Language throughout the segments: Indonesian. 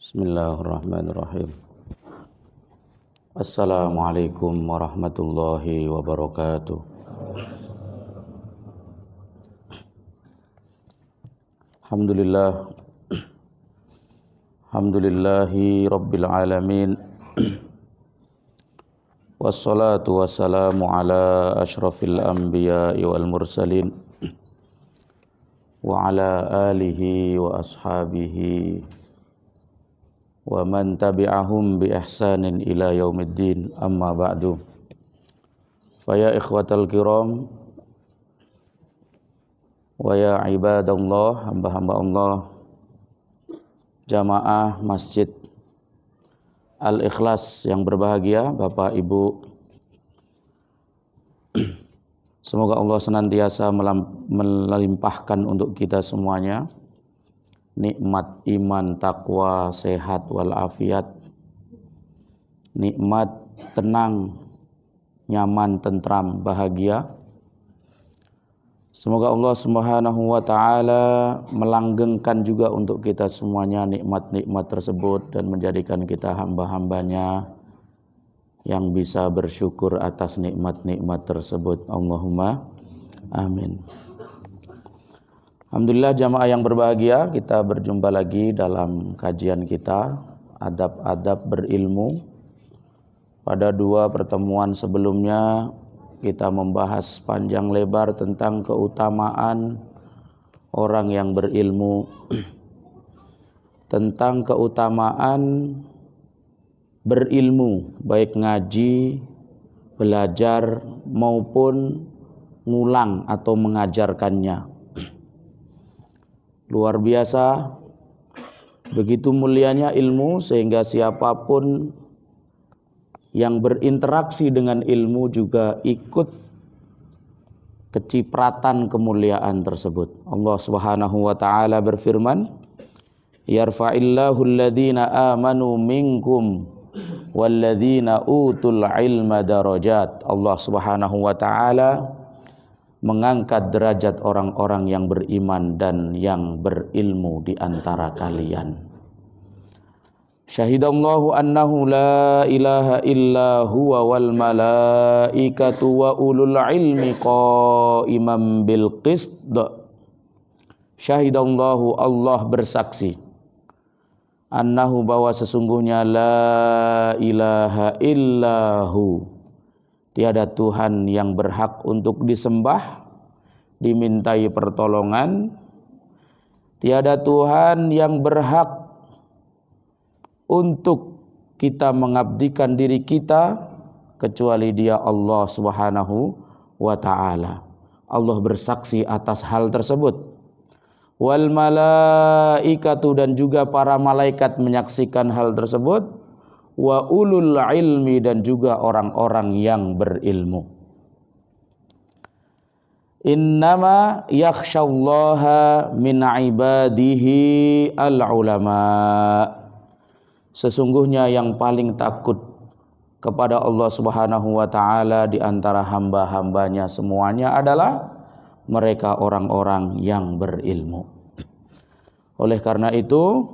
Bismillahirrahmanirrahim. Assalamualaikum warahmatullahi wabarakatuh. Alhamdulillah. Alhamdulillahi rabbil alamin. Wassalatu wassalamu ala asyrafil anbiya'i wal mursalin wa ala alihi wa ashabihi wa man tabi'ahum bi ihsanin ila yaumiddin, amma ba'du. Faya ikhwatal kiram wa ya ibadallah, hamba-hamba Allah, jamaah Masjid Al-Ikhlas yang berbahagia, Bapak Ibu, semoga Allah senantiasa melimpahkan untuk kita semuanya nikmat iman, takwa, sehat walafiat, nikmat tenang, nyaman, tentram, bahagia. Semoga Allah Subhanahu wa taala melanggengkan juga untuk kita semuanya nikmat-nikmat tersebut dan menjadikan kita hamba-hambanya yang bisa bersyukur atas nikmat-nikmat tersebut. Allahumma amin. Alhamdulillah, jamaah yang berbahagia, kita berjumpa lagi dalam kajian kita adab-adab berilmu. Pada dua pertemuan sebelumnya kita membahas panjang lebar tentang keutamaan orang yang berilmu, tentang keutamaan berilmu, baik ngaji, belajar maupun ngulang atau mengajarkannya. Luar biasa, begitu mulianya ilmu sehingga siapapun yang berinteraksi dengan ilmu juga ikut kecipratan kemuliaan tersebut. Allah Subhanahu wa taala berfirman, "Yarfa'illahu alladhina amanu minkum walladhina utul ilma darajat." Allah Subhanahu wa taala mengangkat derajat orang-orang yang beriman dan yang berilmu di antara kalian. Syahidallahu annahu la ilaha illa huwa wal malaikatu wa ulul ilmi qaiman bil qist. Syahidallahu, Allah bersaksi, annahu, bahwa sesungguhnya la ilaha illahu, tiada Tuhan yang berhak untuk disembah, dimintai pertolongan. Tiada Tuhan yang berhak untuk kita mengabdikan diri kita kecuali Dia, Allah Subhanahu wa taala. Allah bersaksi atas hal tersebut. Wal malaikatu, dan juga para malaikat menyaksikan hal tersebut. Wa ulul ilmi, dan juga orang-orang yang berilmu. Innama yakhsyallaha min ibadihi al-ulama. Sesungguhnya yang paling takut kepada Allah Subhanahu wa taala di antara hamba-hambanya semuanya adalah mereka orang-orang yang berilmu. Oleh karena itu,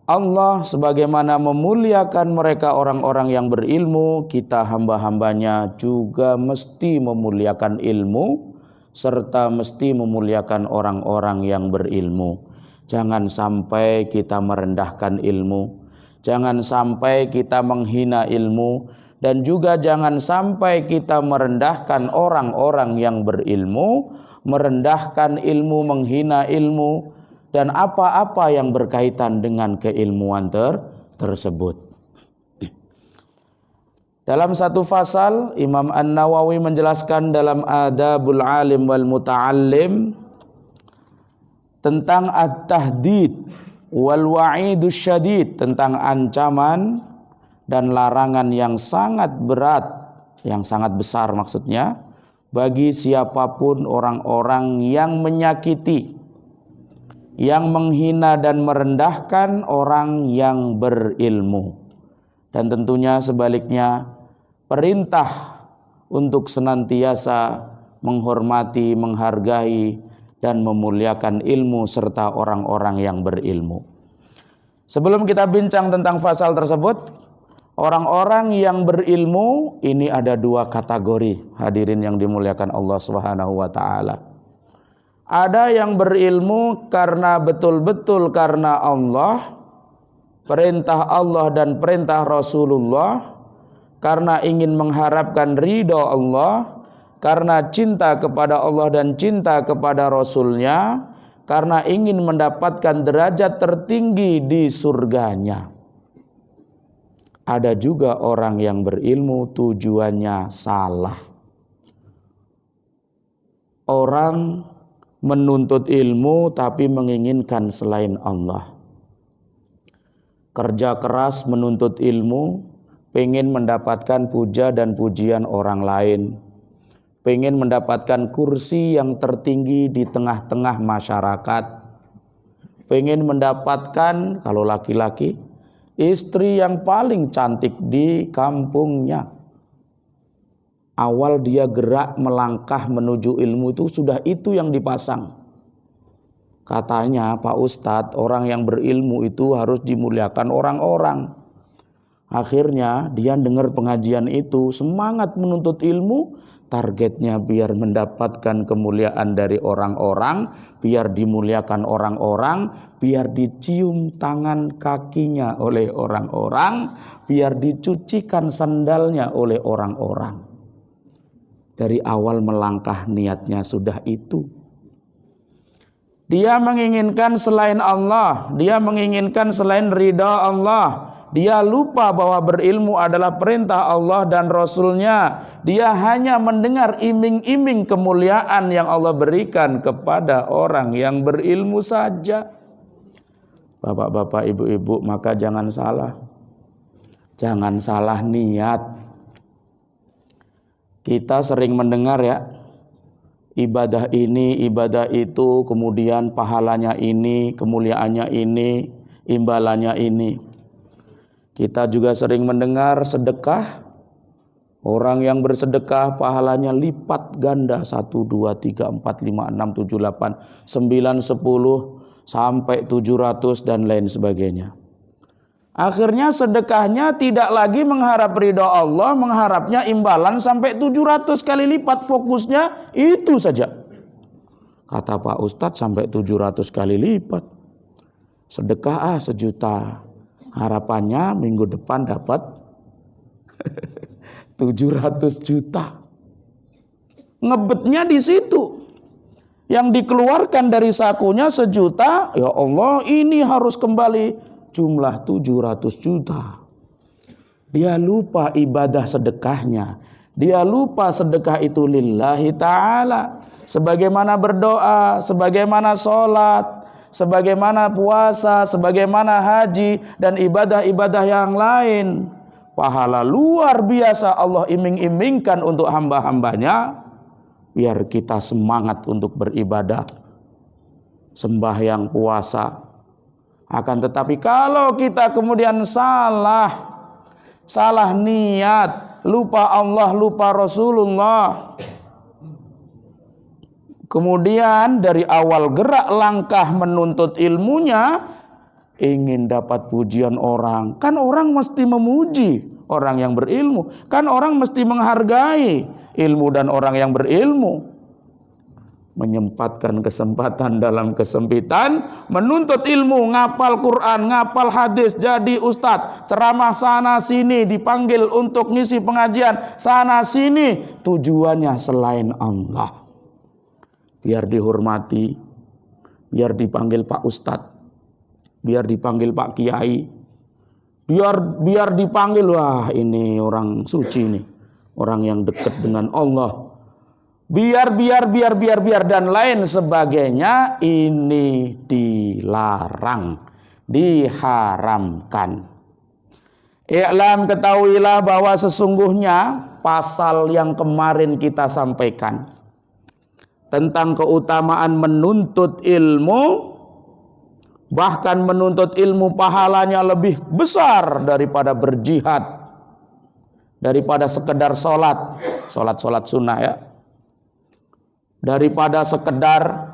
Allah sebagaimana memuliakan mereka orang-orang yang berilmu, kita hamba-hambanya juga mesti memuliakan ilmu serta mesti memuliakan orang-orang yang berilmu. Jangan sampai kita merendahkan ilmu, jangan sampai kita menghina ilmu, dan juga jangan sampai kita merendahkan orang-orang yang berilmu, merendahkan ilmu, menghina ilmu, dan apa-apa yang berkaitan dengan keilmuan tersebut. Dalam satu fasal, Imam An-Nawawi menjelaskan dalam Adabul Alim wal Muta'allim tentang at-tahdid wal wa'idus syadid, tentang ancaman dan larangan yang sangat berat, yang sangat besar maksudnya, bagi siapapun orang-orang yang menyakiti, yang menghina dan merendahkan orang yang berilmu. Dan tentunya sebaliknya, perintah untuk senantiasa menghormati, menghargai, dan memuliakan ilmu serta orang-orang yang berilmu. Sebelum kita bincang tentang pasal tersebut, orang-orang yang berilmu ini ada dua kategori, hadirin yang dimuliakan Allah Subhanahu wa taala. Ada yang berilmu karena betul-betul karena Allah, perintah Allah dan perintah Rasulullah, karena ingin mengharapkan ridho Allah, karena cinta kepada Allah dan cinta kepada Rasulnya, karena ingin mendapatkan derajat tertinggi di surganya. Ada juga orang yang berilmu tujuannya salah. Orang menuntut ilmu tapi menginginkan selain Allah. Kerja keras menuntut ilmu, pengen mendapatkan puja dan pujian orang lain, pengen mendapatkan kursi yang tertinggi di tengah-tengah masyarakat, pengen mendapatkan, kalau laki-laki, istri yang paling cantik di kampungnya. Awal dia gerak melangkah menuju ilmu itu sudah itu yang dipasang. Katanya Pak Ustadz, orang yang berilmu itu harus dimuliakan orang-orang. Akhirnya dia dengar pengajian itu, semangat menuntut ilmu, targetnya biar mendapatkan kemuliaan dari orang-orang, biar dimuliakan orang-orang, biar dicium tangan kakinya oleh orang-orang, biar dicucikan sandalnya oleh orang-orang. Dari awal melangkah niatnya sudah itu. Dia menginginkan selain Allah, dia menginginkan selain ridha Allah. Dia lupa bahwa berilmu adalah perintah Allah dan Rasulnya. Dia hanya mendengar iming-iming kemuliaan yang Allah berikan kepada orang yang berilmu saja. Bapak-bapak, ibu-ibu, maka jangan salah. Jangan salah niat. Kita sering mendengar ya, ibadah ini, ibadah itu, kemudian pahalanya ini, kemuliaannya ini, imbalannya ini. Kita juga sering mendengar sedekah. Orang yang bersedekah pahalanya lipat ganda 1, 2, 3, 4, 5, 6, 7, 8, 9, 10 sampai 700 dan lain sebagainya. Akhirnya sedekahnya tidak lagi mengharap ridha Allah, mengharapnya imbalan sampai 700 kali lipat, fokusnya itu saja. Kata Pak Ustadz sampai 700 kali lipat. Sedekah 1 juta. Harapannya minggu depan dapat 700 juta. Ngebetnya di situ. Yang dikeluarkan dari sakunya 1 juta, ya Allah ini harus kembali jumlah 700 juta. Dia lupa ibadah sedekahnya. Dia lupa sedekah itu lillahi ta'ala. Sebagaimana berdoa, sebagaimana sholat, sebagaimana puasa, sebagaimana haji, dan ibadah-ibadah yang lain. Pahala luar biasa Allah iming-imingkan untuk hamba-hambanya. Biar kita semangat untuk beribadah. Sembahyang, puasa. Akan tetapi kalau kita kemudian salah niat, lupa Allah, lupa Rasulullah, kemudian dari awal gerak langkah menuntut ilmunya, ingin dapat pujian orang. Kan orang mesti memuji orang yang berilmu. Kan orang mesti menghargai ilmu dan orang yang berilmu. Menyempatkan kesempatan dalam kesempitan, menuntut ilmu, ngapal Quran, ngapal hadis, jadi ustadz, ceramah sana sini, dipanggil untuk ngisi pengajian sana sini, tujuannya selain Allah. Biar dihormati, biar dipanggil Pak Ustadz, biar dipanggil Pak Kiai, biar dipanggil, wah ini orang suci nih, orang yang dekat dengan Allah. Biar dan lain sebagainya, ini dilarang, diharamkan. I'lam, ketahuilah bahwa sesungguhnya pasal yang kemarin kita sampaikan tentang keutamaan menuntut ilmu, bahkan menuntut ilmu pahalanya lebih besar daripada berjihad, daripada sekedar sholat sunnah ya, daripada sekedar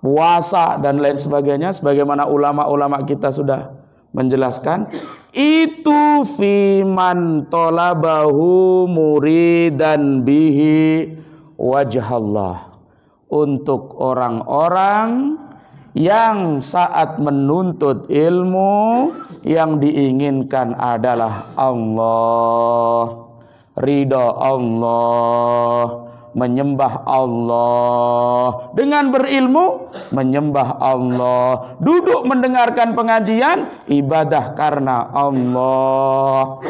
puasa dan lain sebagainya, sebagaimana ulama-ulama kita sudah menjelaskan, itu fiman tolabahu muridan bihi wajhallah, untuk orang-orang yang saat menuntut ilmu yang diinginkan adalah Allah, ridha Allah, menyembah Allah. Dengan berilmu menyembah Allah, duduk mendengarkan pengajian ibadah karena Allah,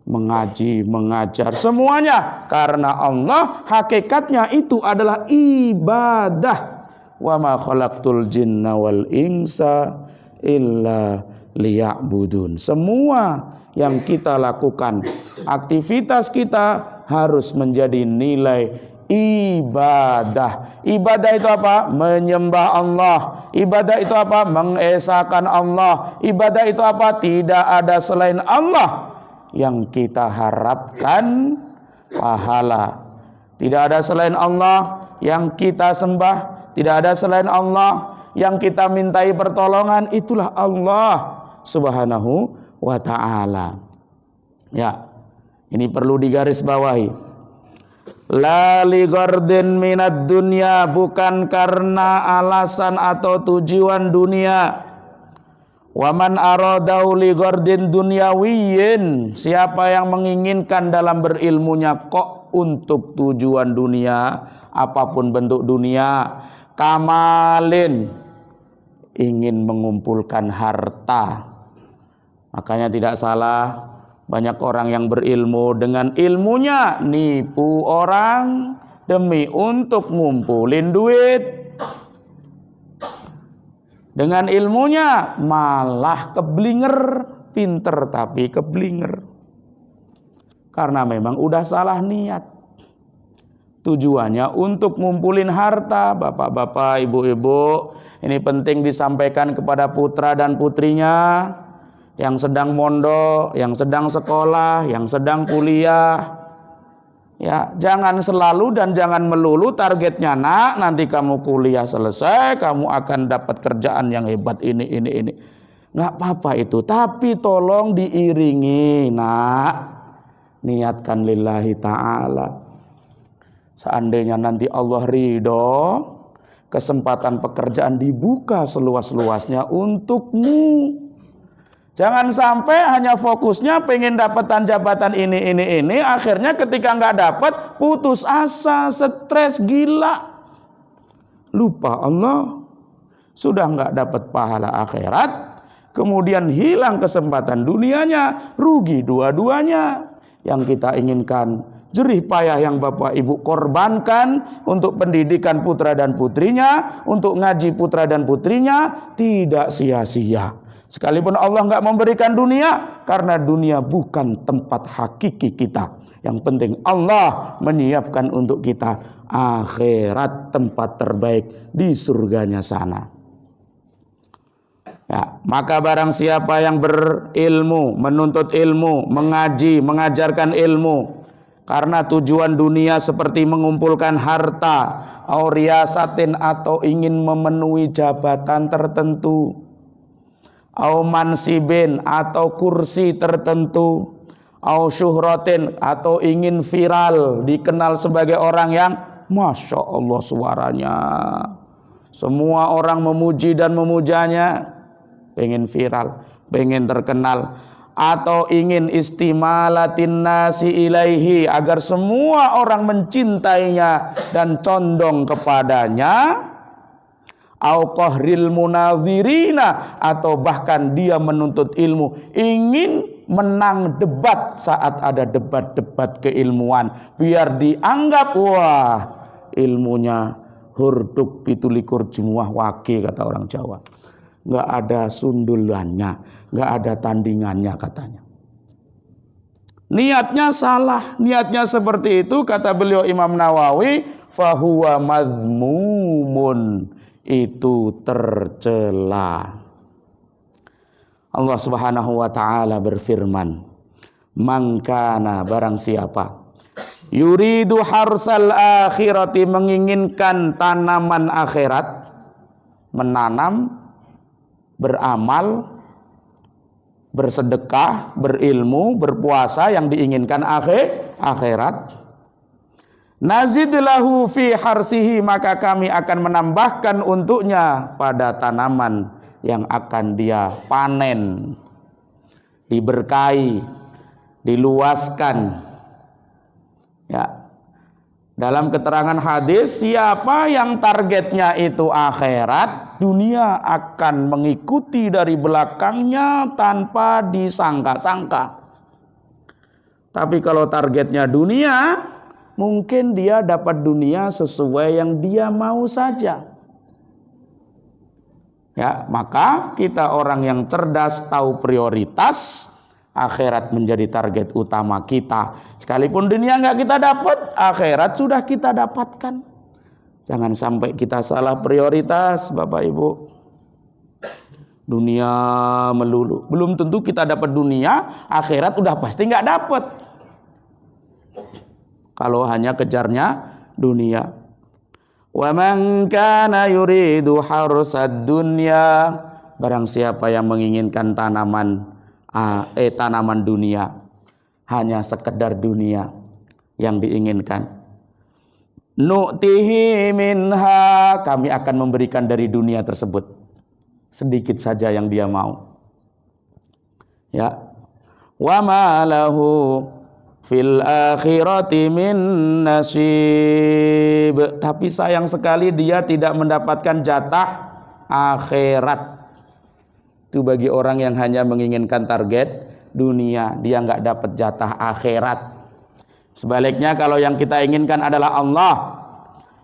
mengaji, mengajar, semuanya karena Allah. Hakikatnya itu adalah ibadah. Wa ma khalaqtul jinna wal insa illa liya'budun. Semua yang kita lakukan, aktivitas kita harus menjadi nilai ibadah. Ibadah itu apa? Menyembah Allah. Ibadah itu apa? Mengesahkan Allah. Ibadah itu apa? Tidak ada selain Allah yang kita harapkan pahala. Tidak ada selain Allah yang kita sembah. Tidak ada selain Allah yang kita mintai pertolongan. Itulah Allah Subhanahu wa ta'ala. Ya, ini perlu digarisbawahi. La li gardin minad dunya, bukan karena alasan atau tujuan dunia. Wa man aradau li gardin dunyawiyyin, siapa yang menginginkan dalam berilmunya kok untuk tujuan dunia, apapun bentuk dunia, kamalin, ingin mengumpulkan harta. Makanya tidak salah banyak orang yang berilmu dengan ilmunya nipu orang demi untuk ngumpulin duit. Dengan ilmunya malah keblinger, pinter tapi keblinger. Karena memang udah salah niat. Tujuannya untuk ngumpulin harta. Bapak-bapak, ibu-ibu, ini penting disampaikan kepada putra dan putrinya yang sedang mondok, yang sedang sekolah, yang sedang kuliah. Ya, jangan selalu dan jangan melulu targetnya, nak, nanti kamu kuliah selesai, kamu akan dapat kerjaan yang hebat ini. Nggak apa-apa itu, tapi tolong diiringi, nak, niatkan lillahi ta'ala. Seandainya nanti Allah ridho, kesempatan pekerjaan dibuka seluas-luasnya untukmu. Jangan sampai hanya fokusnya pengen dapatan jabatan ini, akhirnya ketika nggak dapat putus asa, stres, gila, lupa Allah, sudah nggak dapat pahala akhirat, kemudian hilang kesempatan dunianya, rugi dua-duanya. Yang kita inginkan, jerih payah yang Bapak Ibu korbankan untuk pendidikan putra dan putrinya, untuk ngaji putra dan putrinya, tidak sia-sia. Sekalipun Allah nggak memberikan dunia, karena dunia bukan tempat hakiki kita. Yang penting Allah menyiapkan untuk kita akhirat, tempat terbaik di surganya sana. Ya, maka barang siapa yang berilmu, menuntut ilmu, mengaji, mengajarkan ilmu, karena tujuan dunia seperti mengumpulkan harta, auriyasatin, atau ingin memenuhi jabatan tertentu, au mansibin, atau kursi tertentu, au syuhratin, atau ingin viral, dikenal sebagai orang yang Masya Allah suaranya, semua orang memuji dan memujanya, pengen viral, pengen terkenal, atau ingin istimalatin nasi ilaihi, agar semua orang mencintainya dan condong kepadanya, au qahril munazirina, atau bahkan dia menuntut ilmu ingin menang debat saat ada debat-debat keilmuan, biar dianggap wah ilmunya hurduk pitulikur jumuah wage, kata orang Jawa, nggak ada sundulannya, nggak ada tandingannya katanya. Niatnya salah, niatnya seperti itu, kata beliau Imam Nawawi, fahuwa mazmumun, itu tercela. Allah Subhanahu wa ta'ala berfirman, mangkana, barang siapa Yuridu harsal akhirati, menginginkan tanaman akhirat, menanam, beramal, bersedekah, berilmu, berpuasa yang diinginkan akhirat. Nazid lahu fi harsihi, maka kami akan menambahkan untuknya pada tanaman yang akan dia panen, diberkahi, diluaskan. Ya. Dalam keterangan hadis, siapa yang targetnya itu akhirat, dunia akan mengikuti dari belakangnya tanpa disangka-sangka. Tapi kalau targetnya dunia, mungkin dia dapat dunia sesuai yang dia mau saja. Ya, maka kita orang yang cerdas tahu prioritas, akhirat menjadi target utama kita. Sekalipun dunia nggak kita dapat, akhirat sudah kita dapatkan. Jangan sampai kita salah prioritas, Bapak Ibu. Dunia melulu. Belum tentu kita dapat dunia, akhirat udah pasti nggak dapat. Kalau hanya kejarnya dunia. Wa man kana yuridu harsad dunya, barang siapa yang menginginkan tanaman dunia, hanya sekedar dunia yang diinginkan, nu'tihi minha, kami akan memberikan dari dunia tersebut sedikit saja yang dia mau. Ya, wa ma lahu fil akhirati min nasib, tapi sayang sekali dia tidak mendapatkan jatah akhirat. Itu bagi orang yang hanya menginginkan target dunia, dia nggak dapat jatah akhirat. Sebaliknya kalau yang kita inginkan adalah Allah,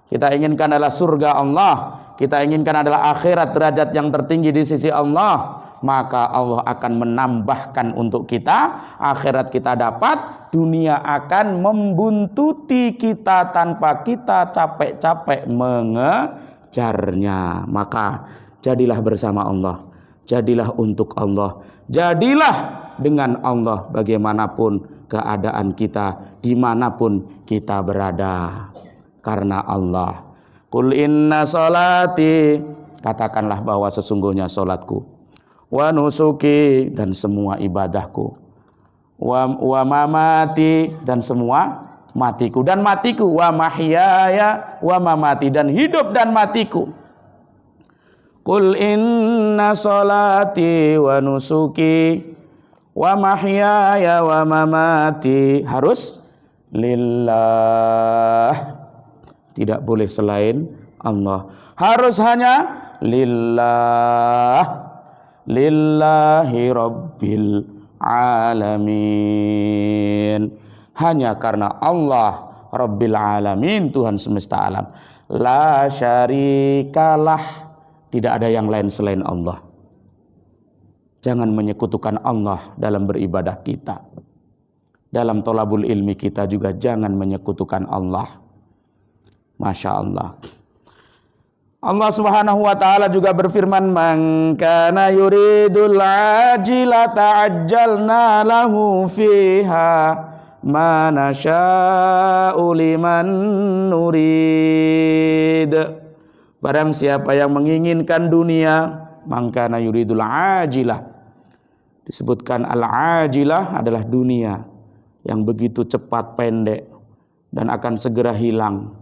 kita inginkan adalah surga Allah, kita inginkan adalah akhirat, derajat yang tertinggi di sisi Allah, maka Allah akan menambahkan untuk kita, akhirat kita dapat, dunia akan membuntuti kita tanpa kita capek-capek mengejarnya. Maka jadilah bersama Allah, jadilah untuk Allah, jadilah dengan Allah bagaimanapun keadaan kita, dimanapun kita berada, karena Allah. Qul inna salati, katakanlah bahwa sesungguhnya solatku, wa nusuki, dan semua ibadahku, wa mamati, dan semua matiku, dan matiku, wa mahyaya wa mamati, dan hidup dan matiku. Qul inna salati wa nusuki wa mahyaya wa mamati, harus lillah, tidak boleh selain Allah, harus hanya lillah, lillahi rabbil alamin, hanya karena Allah rabbil alamin, Tuhan semesta alam. La syarikalah, tidak ada yang lain selain Allah. Jangan menyekutukan Allah dalam beribadah kita. Dalam tolabul ilmi kita juga jangan menyekutukan Allah. Masya Allah. Allah Subhanahu wa ta'ala juga berfirman, man kana yuridul ajilata ajjalna lahu fiha ma nasya'u liman nurid. Barang siapa yang menginginkan dunia, man kana yuridul ajilah, disebutkan al-ajilah adalah dunia yang begitu cepat pendek dan akan segera hilang.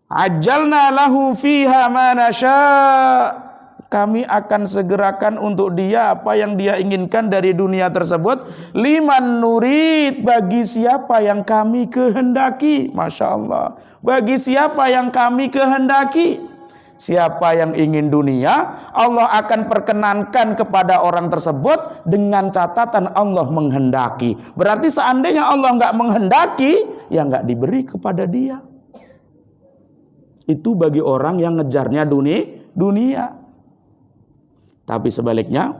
Ajjalna lahu fiha ma nasya', kami akan segerakan untuk dia apa yang dia inginkan dari dunia tersebut. Liman nurid, bagi siapa yang kami kehendaki. Masya Allah, bagi siapa yang kami kehendaki. Siapa yang ingin dunia, Allah akan perkenankan kepada orang tersebut dengan catatan Allah menghendaki. Berarti seandainya Allah nggak menghendaki, ya nggak diberi kepada dia. Itu bagi orang yang ngejarnya dunia. Tapi sebaliknya,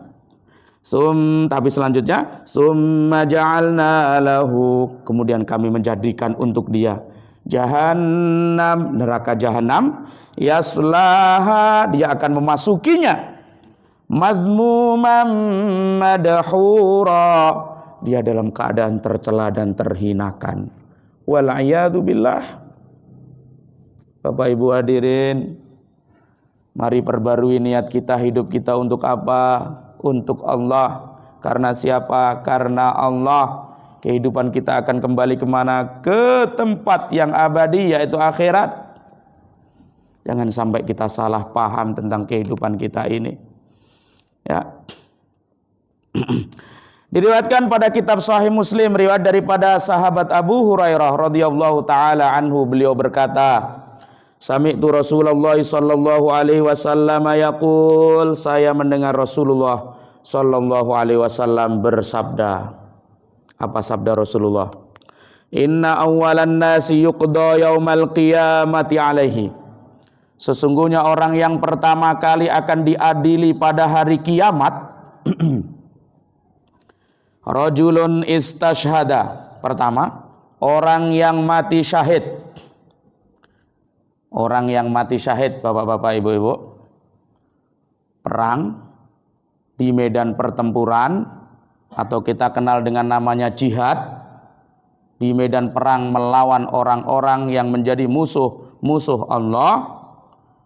tapi selanjutnya, summa ja'alna lahu, kemudian kami menjadikan untuk dia jahannam, neraka jahanam, yaslaha, dia akan memasukinya, mazmuman madhura, dia dalam keadaan tercela dan terhinakan. wal a'yadu billah. Bapak Ibu hadirin, mari perbarui niat kita, hidup kita untuk apa? Untuk Allah. Karena siapa? Karena Allah. Kehidupan kita akan kembali kemana? Ke tempat yang abadi, yaitu akhirat. Jangan sampai kita salah paham tentang kehidupan kita ini. Ya. Diriwayatkan pada kitab Sahih Muslim, riwayat daripada sahabat Abu Hurairah radhiyallahu taala anhu, beliau berkata, sami'tu Rasulullah sallallahu alaihi wasallam yaqul, saya mendengar Rasulullah sallallahu alaihi wasallam bersabda. Apa sabda Rasulullah? Inna awwalan nasi yuqda yaumal qiyamati alaihi. Sesungguhnya orang yang pertama kali akan diadili pada hari kiamat rajulun istashhada. Pertama, orang yang mati syahid. Orang yang mati syahid, bapak-bapak, ibu-ibu, perang di medan pertempuran, atau kita kenal dengan namanya jihad, di medan perang melawan orang-orang yang menjadi musuh Allah.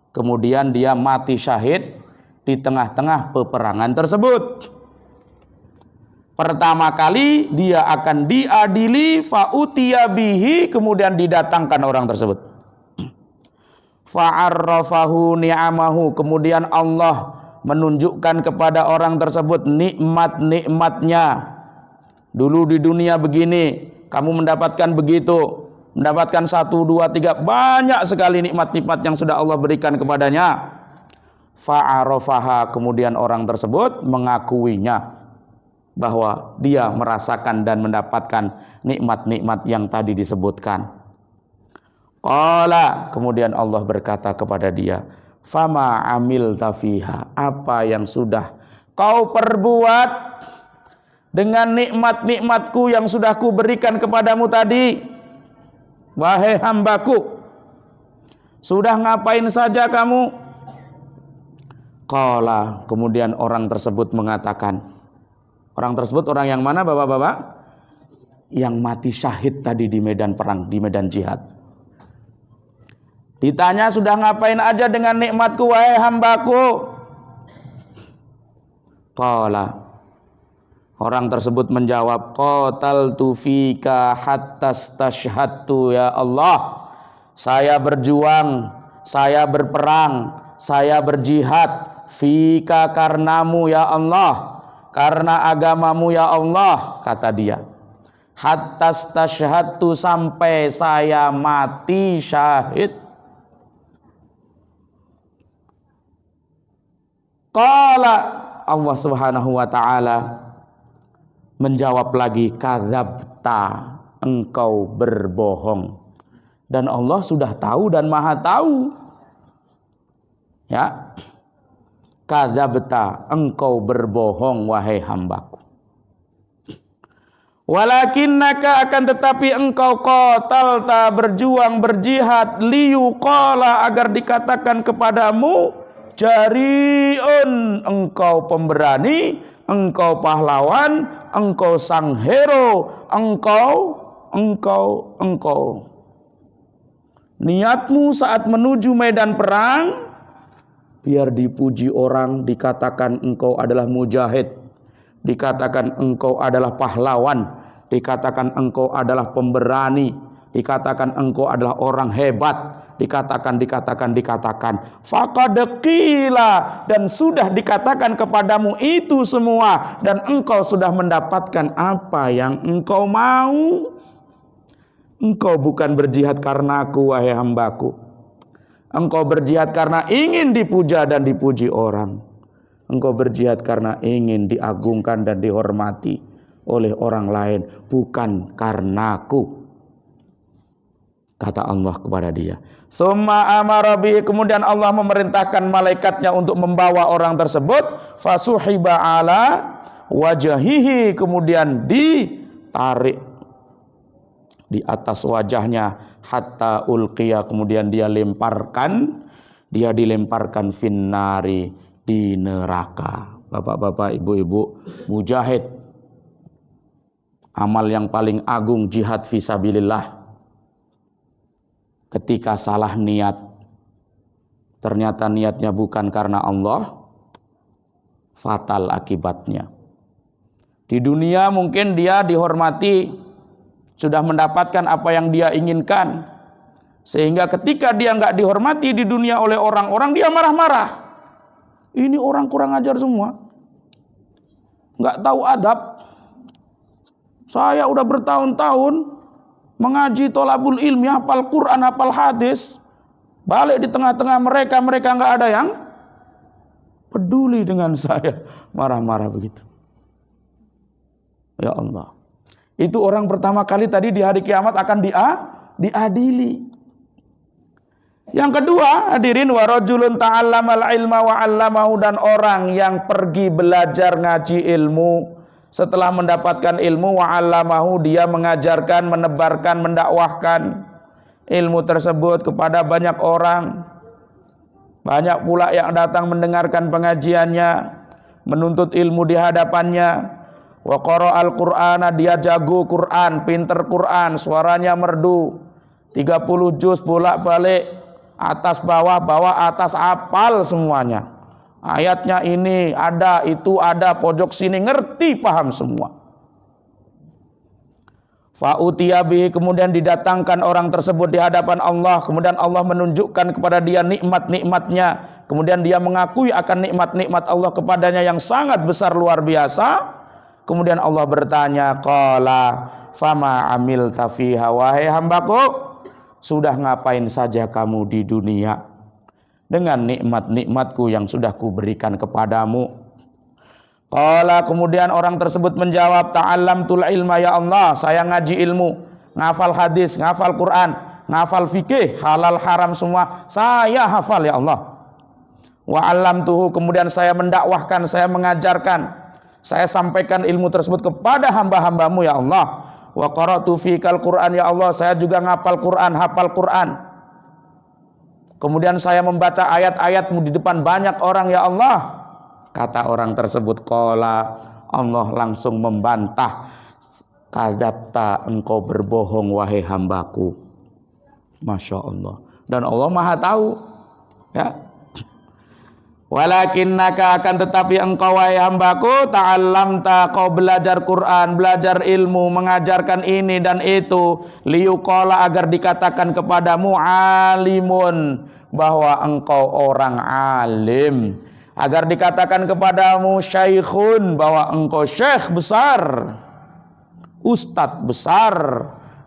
Kemudian dia mati syahid di tengah-tengah peperangan tersebut. Pertama kali dia akan diadili, fa'utiya bihi, kemudian didatangkan orang tersebut. Fa'arrafahu ni'amahu, kemudian Allah menunjukkan kepada orang tersebut nikmat-nikmatnya. Dulu di dunia begini, kamu mendapatkan begitu, mendapatkan 1, 2, 3, banyak sekali nikmat-nikmat yang sudah Allah berikan kepadanya. Fa'arafaha, kemudian orang tersebut mengakuinya, bahwa dia merasakan dan mendapatkan nikmat-nikmat yang tadi disebutkan. Qala, kemudian Allah berkata kepada dia, fama amilta fiha, apa yang sudah kau perbuat dengan nikmat-nikmatku yang sudah kuberikan kepadamu tadi, wahai hambaku, sudah ngapain saja kamu? Qala, kemudian orang tersebut mengatakan, orang tersebut orang yang mana, bapak-bapak? Yang mati syahid tadi di medan perang, di medan jihad. Ditanya, sudah ngapain aja dengan nikmatku wahai hambaku? Qala, orang tersebut menjawab, qataltu fika hatta stashhadtu ya Allah. Saya berjuang, saya berperang, saya berjihad fika, karenamu ya Allah, karena agamamu ya Allah, kata dia. Hatta stashhadtu, sampai saya mati syahid. Qala, Allah Subhanahu wa taala menjawab lagi, kadzabta, engkau berbohong. Dan Allah sudah tahu dan Maha tahu. Ya. Kadzabta, engkau berbohong wahai hambaku. Walakinnaka, akan tetapi engkau qatalta, berjuang, berjihad, liyuqala, agar dikatakan kepadamu, jariun, engkau pemberani, engkau pahlawan, engkau sang hero, engkau. Niatmu saat menuju medan perang, biar dipuji orang, dikatakan engkau adalah mujahid, dikatakan engkau adalah pahlawan, dikatakan engkau adalah pemberani, dikatakan engkau adalah orang hebat, dikatakan. Faqad qila, dan sudah dikatakan kepadamu itu semua, dan engkau sudah mendapatkan apa yang engkau mau. Engkau bukan berjihad karena aku wahai hambaku. Engkau berjihad karena ingin dipuja dan dipuji orang. Engkau berjihad karena ingin diagungkan dan dihormati oleh orang lain, bukan karenaku, kata Allah kepada dia. Summa amara bihi, kemudian Allah memerintahkan malaikatnya untuk membawa orang tersebut, fasuhiba ala wajahihi, kemudian ditarik di atas wajahnya, hatta ulqiya, kemudian dia dilemparkan finnari, di neraka. Bapak-bapak, ibu-ibu, mujahid, amal yang paling agung jihad fisabilillah. ketika salah niat, ternyata niatnya bukan karena Allah, fatal akibatnya. Di dunia mungkin dia dihormati, sudah mendapatkan apa yang dia inginkan, sehingga ketika dia nggak dihormati di dunia oleh orang-orang, dia marah-marah. Ini orang kurang ajar semua, nggak tahu adab. Saya udah bertahun-tahun mengaji tholabul ilmi, hafal Quran, hafal hadis, balik di tengah-tengah mereka nggak ada yang peduli dengan saya, marah-marah begitu. Ya Allah, itu orang pertama kali tadi di hari kiamat akan diadili. Yang kedua, hadirin, wa rajulun ta'allamal ilma wa 'allamahu, dan orang yang pergi belajar ngaji ilmu, setelah mendapatkan ilmu, wa 'allamahu, dia mengajarkan, menebarkan, mendakwahkan ilmu tersebut kepada banyak orang. Banyak pula yang datang mendengarkan pengajiannya, menuntut ilmu di hadapannya. Wa qara'al Qur'ana, dia jago Quran, pinter Quran, suaranya merdu, 30 juz bolak-balik, atas bawah, bawah atas, hafal semuanya. Ayatnya ini ada, itu ada, pojok sini, ngerti, paham semua. Fa'utiya bihi, kemudian didatangkan orang tersebut di hadapan Allah, kemudian Allah menunjukkan kepada dia nikmat-nikmatnya, kemudian dia mengakui akan nikmat-nikmat Allah kepadanya yang sangat besar, luar biasa. Kemudian Allah bertanya, qala fama amilta fiha, wahai hambaku, sudah ngapain saja kamu di dunia dengan nikmat-nikmatku yang sudah kuberikan kepadamu? Qala, kemudian orang tersebut menjawab, ta'allamtul ilma ya Allah, saya ngaji ilmu, ngafal hadis, ngafal Quran, ngafal fikih, halal haram semua saya hafal ya Allah. Wa 'allamtuhu, kemudian saya mendakwahkan, saya mengajarkan, saya sampaikan ilmu tersebut kepada hamba-hambamu ya Allah. Wa qara'tu fikal Quran ya Allah, saya juga ngapal Quran, hafal Quran. Kemudian saya membaca ayat-ayatmu di depan banyak orang ya Allah. Kata orang tersebut, qala, Allah langsung membantah, kadzabta, engkau berbohong wahai hambaku. Masya Allah. Dan Allah maha tahu, ya. Walakinnaka, akan tetapi engkau wahai hambaku, ta'allamta, kau belajar Quran, belajar ilmu, mengajarkan ini dan itu, liyuqala, agar dikatakan kepadamu alimun, bahwa engkau orang alim, agar dikatakan kepadamu syaikhun, bahwa engkau syekh besar, ustadz besar,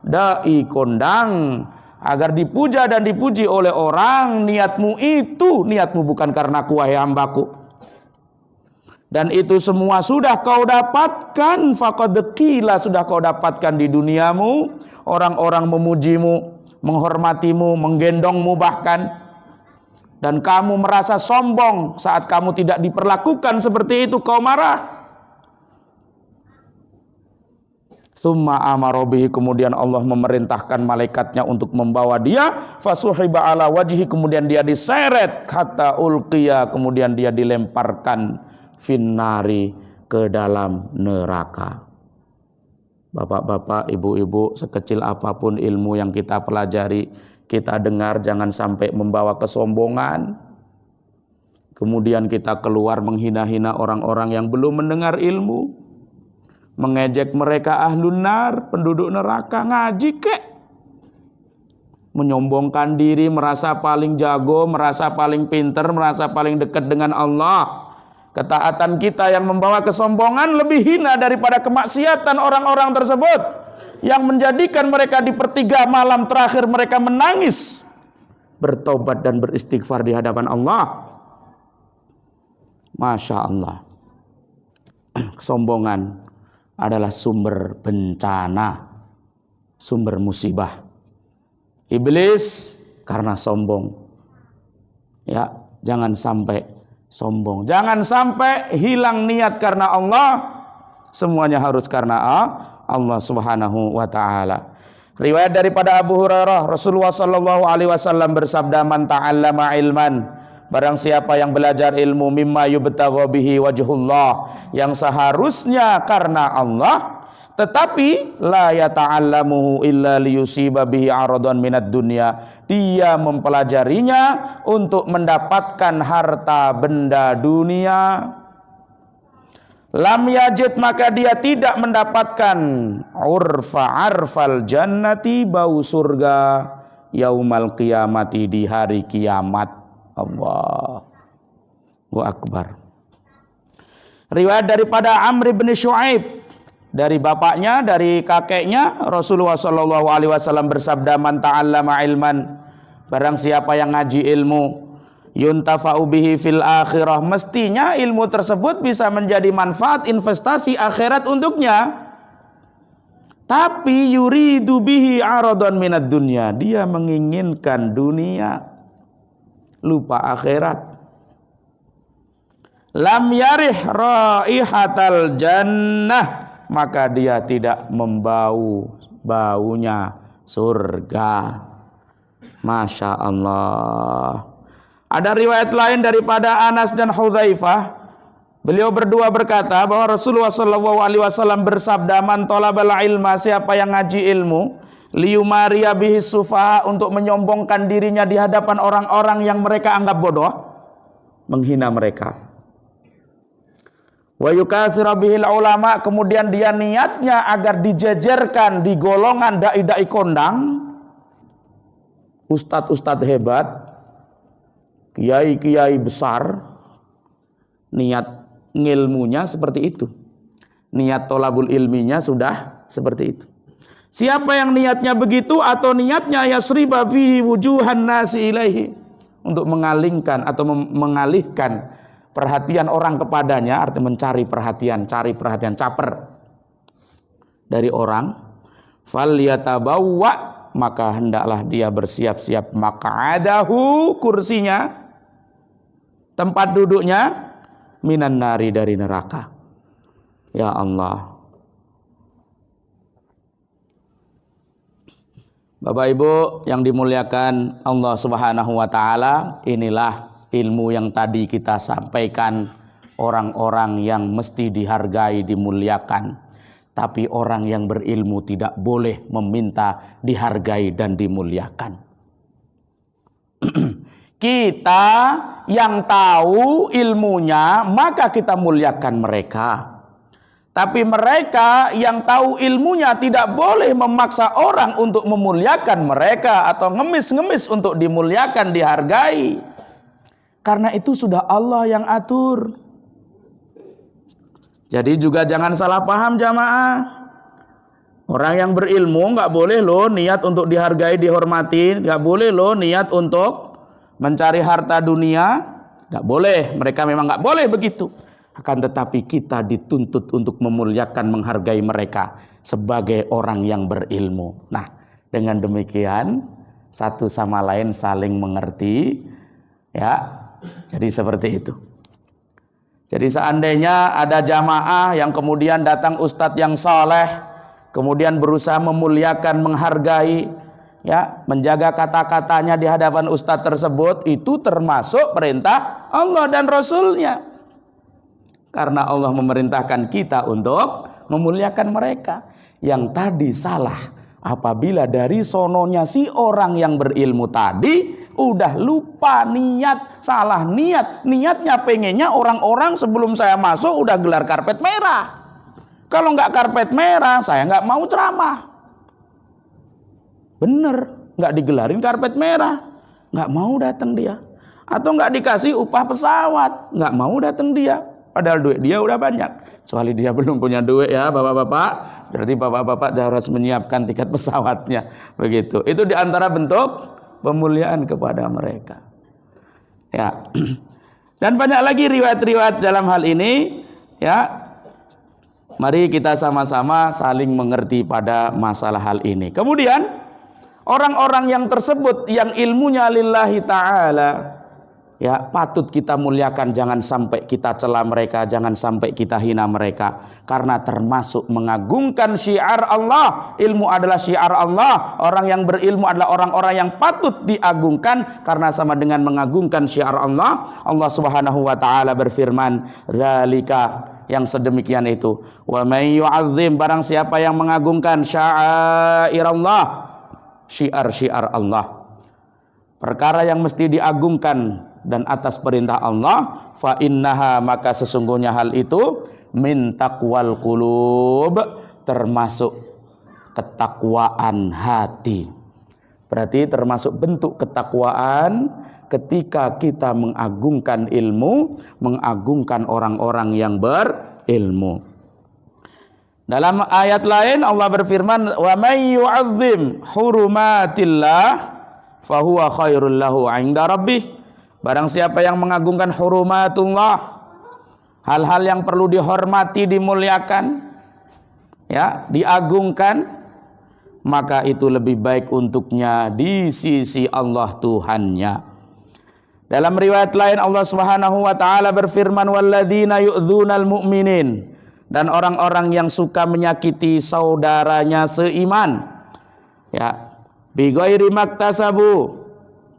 dai kondang, agar dipuja dan dipuji oleh orang. Niatmu itu, niatmu bukan karena aku wahai hambaku, dan itu semua sudah kau dapatkan, faqad qila, sudah kau dapatkan di duniamu. Orang-orang memujimu, menghormatimu, menggendongmu bahkan, dan kamu merasa sombong saat kamu tidak diperlakukan seperti itu, kau marah. Tsumma amara bihi, kemudian Allah memerintahkan malaikatnya untuk membawa dia, fasuhiba ala wajhi, kemudian dia diseret, hatta ulqiya, kemudian dia dilemparkan finnari, ke dalam neraka. Bapak-bapak, ibu-ibu, sekecil apapun ilmu yang kita pelajari, kita dengar, jangan sampai membawa kesombongan. Kemudian kita keluar menghina-hina orang-orang yang belum mendengar ilmu, mengejek mereka ahlun nar, penduduk neraka. Ngaji kek, menyombongkan diri, merasa paling jago, merasa paling pinter, merasa paling dekat dengan Allah. Ketaatan kita yang membawa kesombongan lebih hina daripada kemaksiatan orang-orang tersebut, yang menjadikan mereka di pertiga malam terakhir mereka menangis, bertobat dan beristighfar di hadapan Allah. Masya Allah. Kesombongan adalah sumber bencana, sumber musibah. Iblis karena sombong. Ya, jangan sampai sombong. Jangan sampai hilang niat karena Allah. Semuanya harus karena Allah Subhanahu wa taala. Riwayat daripada Abu Hurairah, Rasulullah sallallahu alaihi wasallam bersabda, "Man ta'allama ilman", barang siapa yang belajar ilmu, mimma yubtagha bihi wajhullah, yang seharusnya karena Allah, tetapi la yata'allamuhu illa liyusiba bihi 'aradan minad dunya. Dia mempelajarinya untuk mendapatkan harta benda dunia. Lam yajid, maka dia tidak mendapatkan arfal jannati, bau surga, yaumal qiyamati, di hari kiamat. Allahu akbar. Riwayat daripada Amr bin Shu'aib, dari bapaknya, dari kakeknya, Rasulullah sallallahu alaihi wasallam bersabda, man ta'allama ilman, barang siapa yang ngaji ilmu, yuntafa'u bihi fil akhirah, mestinya ilmu tersebut bisa menjadi manfaat investasi akhirat untuknya. Tapi yuridu bihi 'aradan minad dunya, dia menginginkan dunia, lupa akhirat. Lam yarih raihatal jannah, maka dia tidak membau baunya surga. Masya Allah. Ada riwayat lain daripada Anas dan Hudzaifah. Beliau berdua berkata bahwa Rasulullah SAW bersabda, man talabal ilma, siapa yang ngaji ilmu, liyumariya bihi sufaha, untuk menyombongkan dirinya di hadapan orang-orang yang mereka anggap bodoh, menghina mereka. Wa yukasira bihil ulama, kemudian dia niatnya agar dijejerkan di golongan dai-dai kondang, ustadz-ustadz hebat, kiai-kiai besar. Niat ngilmunya seperti itu, niat tolabul ilminya sudah seperti itu. Siapa yang niatnya begitu, atau niatnya yasriba fi wujuhan nasi ilaihi, untuk mengalihkan atau mengalihkan perhatian orang kepadanya, artinya mencari perhatian, caper dari orang, falyatabawwa, maka hendaklah dia bersiap-siap maq'adahu, kursinya, tempat duduknya, minan nari, dari neraka. Ya Allah. Bapak Ibu yang dimuliakan Allah Subhanahu wa taala, inilah ilmu yang tadi kita sampaikan, orang-orang yang mesti dihargai, dimuliakan. Tapi orang yang berilmu tidak boleh meminta dihargai dan dimuliakan. Kita yang tahu ilmunya, maka kita muliakan mereka. Tapi mereka yang tahu ilmunya tidak boleh memaksa orang untuk memuliakan mereka, atau ngemis-ngemis untuk dimuliakan, dihargai. Karena itu sudah Allah yang atur. Jadi juga jangan salah paham jamaah. Orang yang berilmu nggak boleh loh niat untuk dihargai, dihormati. Nggak boleh loh niat untuk mencari harta dunia, nggak boleh. Mereka memang nggak boleh begitu. Akan tetapi kita dituntut untuk memuliakan, menghargai mereka sebagai orang yang berilmu. Nah, dengan demikian satu sama lain saling mengerti, ya. Jadi seperti itu. Jadi seandainya ada jamaah yang kemudian datang ustadz yang saleh, kemudian berusaha memuliakan, menghargai, ya, menjaga kata-katanya di hadapan ustadz tersebut, itu termasuk perintah Allah dan Rasulnya. Karena Allah memerintahkan kita untuk memuliakan mereka. Yang tadi salah apabila dari sononya si orang yang berilmu tadi udah lupa niat, salah niat. Niatnya pengennya orang-orang sebelum saya masuk udah gelar karpet merah. Kalau nggak karpet merah, saya nggak mau ceramah. Bener, nggak digelarin karpet merah, nggak mau datang dia. Atau nggak dikasih upah pesawat, nggak mau datang dia. Padahal duit dia udah banyak. Soalnya dia belum punya duit, ya bapak-bapak. Berarti bapak-bapak harus menyiapkan tiket pesawatnya. Begitu. Itu diantara bentuk pemuliaan kepada mereka. Ya. Dan banyak lagi riwayat-riwayat dalam hal ini. Ya. Mari kita sama-sama saling mengerti pada masalah hal ini. Kemudian orang-orang yang tersebut yang ilmunya lillahi ta'ala, ya, patut kita muliakan. Jangan sampai kita cela mereka, jangan sampai kita hina mereka. Karena termasuk mengagungkan syiar Allah. Ilmu adalah syiar Allah. Orang yang berilmu adalah orang-orang yang patut diagungkan, karena sama dengan mengagungkan syiar Allah. Allah Subhanahu wa taala berfirman, "Dzalika," yang sedemikian itu. Wa may yu'azzim, barang siapa yang mengagungkan sya'airallah, syiar-syiar Allah, perkara yang mesti diagungkan dan atas perintah Allah, fa innaha, maka sesungguhnya hal itu min taqwal qulub, termasuk ketakwaan hati. Berarti termasuk bentuk ketakwaan ketika kita mengagungkan ilmu, mengagungkan orang-orang yang berilmu. Dalam ayat lain Allah berfirman, wa may yu'azzim hurumatillah fahuwa khairul lahu 'inda rabbih. Barang siapa yang mengagungkan hurumatullah, hal-hal yang perlu dihormati, dimuliakan, ya, diagungkan, maka itu lebih baik untuknya di sisi Allah Tuhannya. Dalam riwayat lain Allah Subhanahu wa taala berfirman, walladzina yu'dzunal mu'minin, dan orang-orang yang suka menyakiti saudaranya seiman, ya, bighairi maktasabu,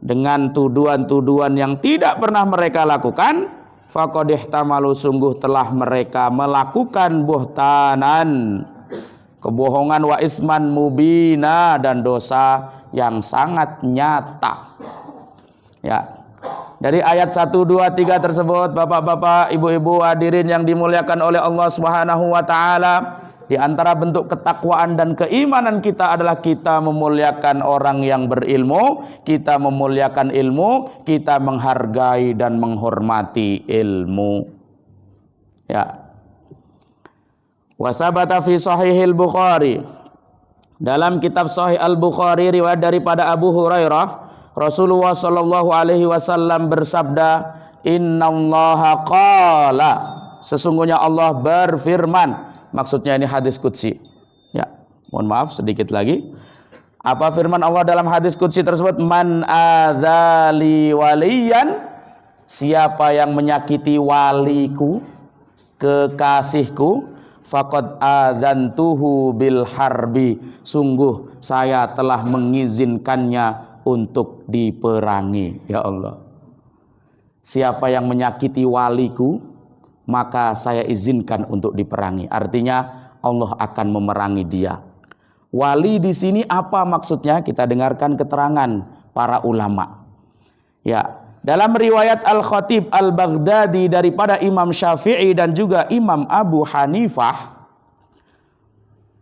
dengan tuduhan-tuduhan yang tidak pernah mereka lakukan, faqad ihtamalu, sungguh telah mereka melakukan buhtanan, kebohongan, wa isman mubina, dan dosa yang sangat nyata. Ya. Dari ayat 1, 2, 3 tersebut, Bapak-bapak, Ibu-ibu hadirin yang dimuliakan oleh Allah Subhanahu wa taala, di antara bentuk ketakwaan dan keimanan kita adalah kita memuliakan orang yang berilmu, kita memuliakan ilmu, kita menghargai dan menghormati ilmu. Ya. Wasabata fi sahihil Bukhari, dalam kitab Sahih Al-Bukhari riwayat daripada Abu Hurairah, Rasulullah sallallahu alaihi wasallam bersabda, innallaha qala, sesungguhnya Allah berfirman. Maksudnya ini hadis qudsi. Ya, mohon maaf sedikit lagi. Apa firman Allah dalam hadis qudsi tersebut? Man adzali waliyan, siapa yang menyakiti waliku, kekasihku, faqad adzantuhu bil harbi, sungguh saya telah mengizinkannya untuk diperangi. Ya Allah, siapa yang menyakiti waliku, maka saya izinkan untuk diperangi. Artinya Allah akan memerangi dia. Wali di sini apa maksudnya? Kita dengarkan keterangan para ulama. Ya, dalam riwayat Al-Khatib Al-Baghdadi daripada Imam Syafi'i dan juga Imam Abu Hanifah,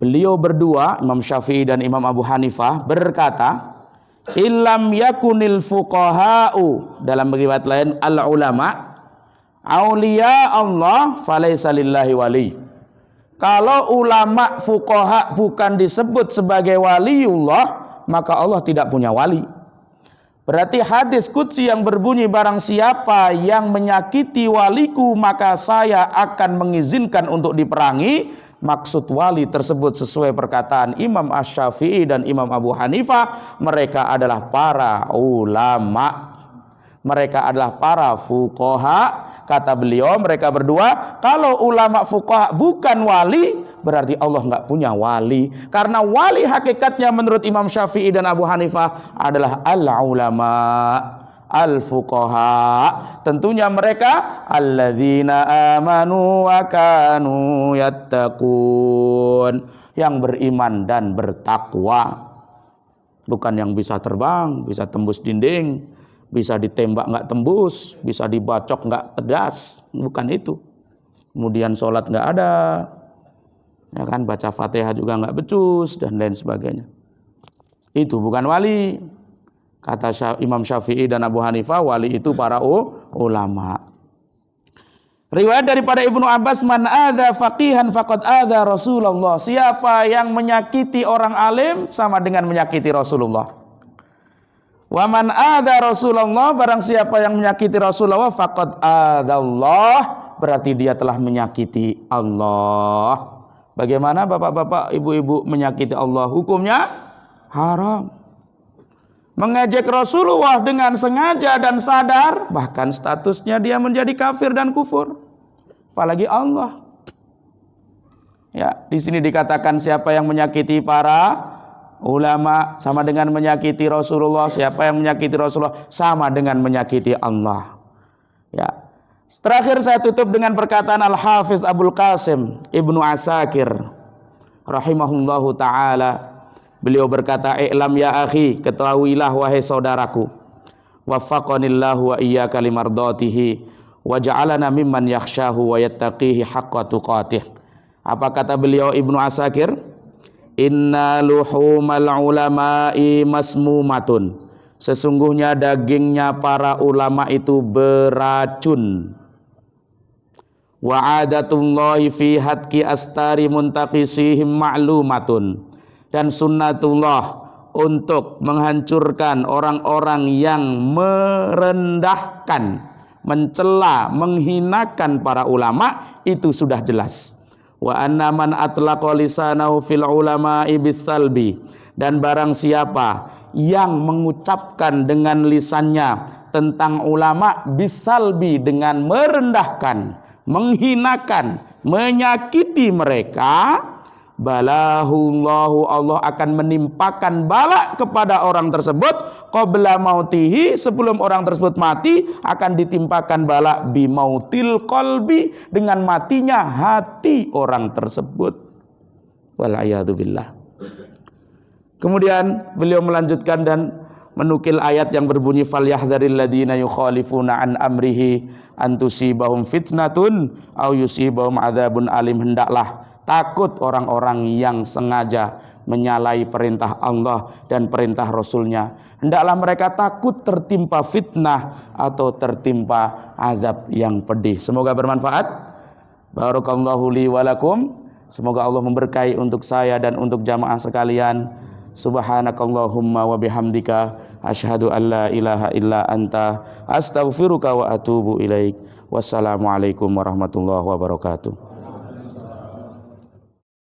beliau berdua, Imam Syafi'i dan Imam Abu Hanifah, berkata, illam yakunil fuqaha'u, dalam riwayat lain al-ulama, auliya Allah falaysa lillahi wali. Kalau ulama fuqaha bukan disebut sebagai waliullah, maka Allah tidak punya wali. Berarti hadis qudsi yang berbunyi, barang siapa yang menyakiti waliku, maka saya akan mengizinkan untuk diperangi. Maksud wali tersebut sesuai perkataan Imam Asy-Syafi'i dan Imam Abu Hanifah, mereka adalah para ulama. Mereka adalah para fuqaha. Kata beliau, mereka berdua, kalau ulama fuqaha bukan wali, berarti Allah nggak punya wali. Karena wali hakikatnya menurut Imam Syafi'i dan Abu Hanifah adalah al-ulama, al-fuqaha. Tentunya mereka alladzina amanu wa kanu yattaqun, yang beriman dan bertakwa. Bukan yang bisa terbang, bisa tembus dinding, bisa ditembak nggak tembus, bisa dibacok nggak pedas, bukan itu. Kemudian sholat nggak ada, ya kan, baca Fatihah juga nggak becus dan lain sebagainya. Itu bukan wali. Kata Imam Syafi'i dan Abu Hanifah, wali itu para ulama. Riwayat daripada Ibnu Abbas, man adza faqihan faqad adza Rasulullah, siapa yang menyakiti orang alim sama dengan menyakiti Rasulullah. Wa man adza Rasulullah, barang siapa yang menyakiti Rasulullah, faqad adzallah, berarti dia telah menyakiti Allah. Bagaimana bapak-bapak, ibu-ibu menyakiti Allah? Hukumnya haram. Mengejek Rasulullah dengan sengaja dan sadar, bahkan statusnya dia menjadi kafir dan kufur. Apalagi Allah. Ya, di sini dikatakan siapa yang menyakiti para ulama sama dengan menyakiti Rasulullah. Siapa yang menyakiti Rasulullah sama dengan menyakiti Allah. Ya. Terakhir saya tutup dengan perkataan Al-Hafiz Abul Qasim Ibnu Asakir rahimahullahu ta'ala. Beliau berkata, "I'lam ya akhi, ketahuilah wahai saudaraku, waffaqanillahu wa iyyaka limardatihi wa ja'alana mimman yakhshahu wa yattaqihi haqqa tuqatih." Apa kata beliau Ibnu Asakir? "Inna luhumal ulama'i masmumatun." Sesungguhnya dagingnya para ulama itu beracun. Wa adatullahi fi hatki astari muntaqisihim ma'lumatun. Dan sunnatullah untuk menghancurkan orang-orang yang merendahkan, mencela, menghinakan para ulama itu sudah jelas. Wa anna man atlaqa lisanahu fil ulama'i bisalbi. Dan barang siapa yang mengucapkan dengan lisannya tentang ulama bisalbi, dengan merendahkan, menghinakan, menyakiti mereka, balahullahu, Allah akan menimpakan bala kepada orang tersebut qabla mautihi, sebelum orang tersebut mati akan ditimpakan bala bimautil qalbi, dengan matinya hati orang tersebut. Wal'iyadzubillah. Kemudian beliau melanjutkan dan menukil ayat yang berbunyi, falyahdharil ladzina yukhalifuna an amrihi an tusibahum fitnatun aw yusibahum adzabun alim. Hendaklah takut orang-orang yang sengaja menyalahi perintah Allah dan perintah Rasulnya. Hendaklah mereka takut tertimpa fitnah atau tertimpa azab yang pedih. Semoga bermanfaat. Barakallahu li wa lakum. Semoga Allah memberkahi untuk saya dan untuk jamaah sekalian. Subhanakallahumma wa bihamdika asyhadu an la ilaha illa anta astaghfiruka wa atubu ilaik. Wassalamualaikum warahmatullahi wabarakatuh.